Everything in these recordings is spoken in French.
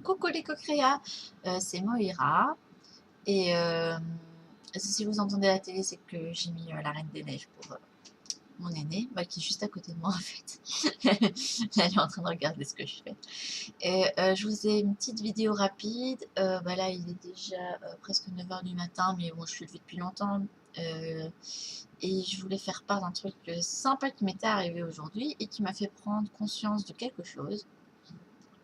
coucou les co-créas, c'est Moira. Et si vous entendez la télé, c'est que j'ai mis la Reine des Neiges pour mon aîné, bah, qui est juste à côté de moi en fait. Elle est en train de regarder ce que je fais. Et je vous ai une petite vidéo rapide. Bah là, il est déjà presque 9 h du matin, mais bon, je suis levée depuis longtemps. Et je voulais faire part d'un truc sympa qui m'était arrivé aujourd'hui et qui m'a fait prendre conscience de quelque chose.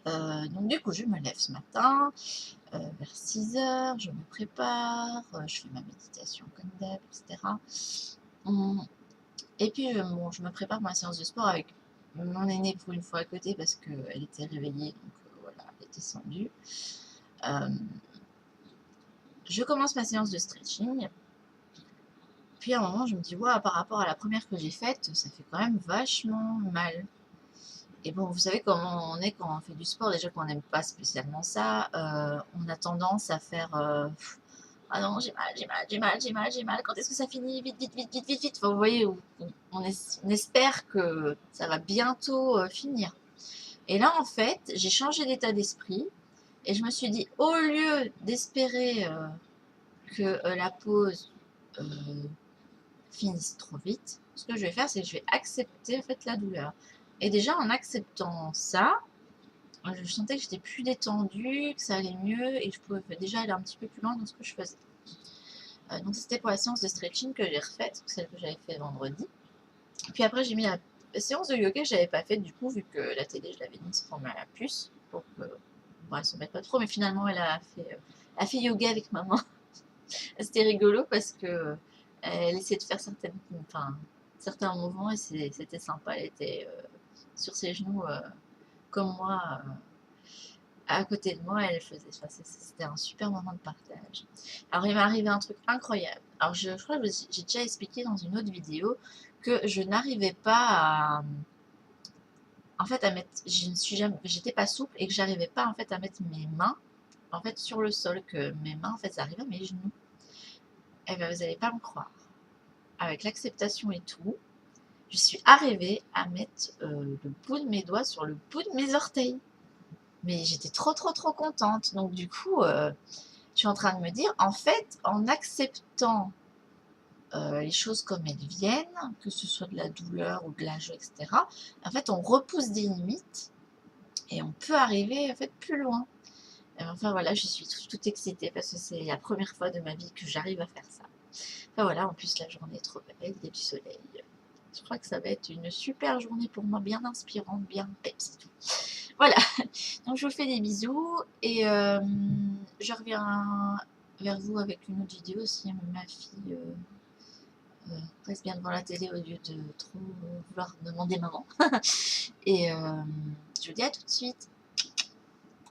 Donc du coup, je me lève ce matin, vers 6 h, je me prépare, je fais ma méditation comme d'hab, etc. Et puis, bon, je me prépare pour ma séance de sport avec mon aîné pour une fois à côté parce qu'elle était réveillée, donc voilà, elle est descendue. Je commence ma séance de stretching. Puis à un moment, je me dis, ouais, par rapport à la première que j'ai faite, ça fait quand même vachement mal. Et bon, vous savez comment on est quand on fait du sport, déjà qu'on n'aime pas spécialement ça, on a tendance à faire ah non, j'ai mal, j'ai mal, j'ai mal, j'ai mal, j'ai mal, quand est-ce que ça finit? Vite, vite, vite, vite, vite, vite. Enfin, vous voyez, on espère que ça va bientôt finir. Et là, en fait, j'ai changé d'état d'esprit et je me suis dit, au lieu d'espérer que la pause euh, finisse trop vite, ce que je vais faire, c'est que je vais accepter en fait la douleur. Et déjà, en acceptant ça, je sentais que j'étais plus détendue, que ça allait mieux et que je pouvais déjà aller un petit peu plus loin dans ce que je faisais. Donc c'était pour la séance de stretching que j'ai refaite, celle que j'avais fait vendredi. Puis après j'ai mis la séance de yoga que j'avais pas faite du coup vu que la télé je l'avais mise pour ma puce pour que bon, elle s'en mette pas trop, mais finalement elle a fait yoga avec maman. C'était rigolo parce que elle essayait de faire certains mouvements et c'était sympa. Elle était sur ses genoux comme moi à côté de moi, elle faisait ça. C'était un super moment de partage. Alors, il m'est arrivé un truc incroyable. Alors, je crois que j'ai déjà expliqué dans une autre vidéo que je n'arrivais pas à, en fait, à mettre, je ne suis jamais, j'étais pas souple et que j'arrivais pas en fait à mettre mes mains en fait sur le sol, que mes mains en fait ça arrivait à mes genoux. Eh bien, vous n'allez pas me croire. Avec l'acceptation et tout, je suis arrivée à mettre le bout de mes doigts sur le bout de mes orteils. Mais j'étais trop, trop, trop contente. Donc, du coup, je suis en train de me dire, en fait, en acceptant les choses comme elles viennent, que ce soit de la douleur ou de la joie, etc., en fait, on repousse des limites et on peut arriver en fait plus loin. Et enfin voilà, je suis toute excitée parce que c'est la première fois de ma vie que j'arrive à faire ça. Enfin voilà, en plus la journée est trop belle, il y a du soleil. Je crois que ça va être une super journée pour moi, bien inspirante, bien peps et tout. Voilà, donc je vous fais des bisous et je reviens vers vous avec une autre vidéo si ma fille reste bien devant la télé au lieu de trop vouloir demander maman. Et je vous dis à tout de suite.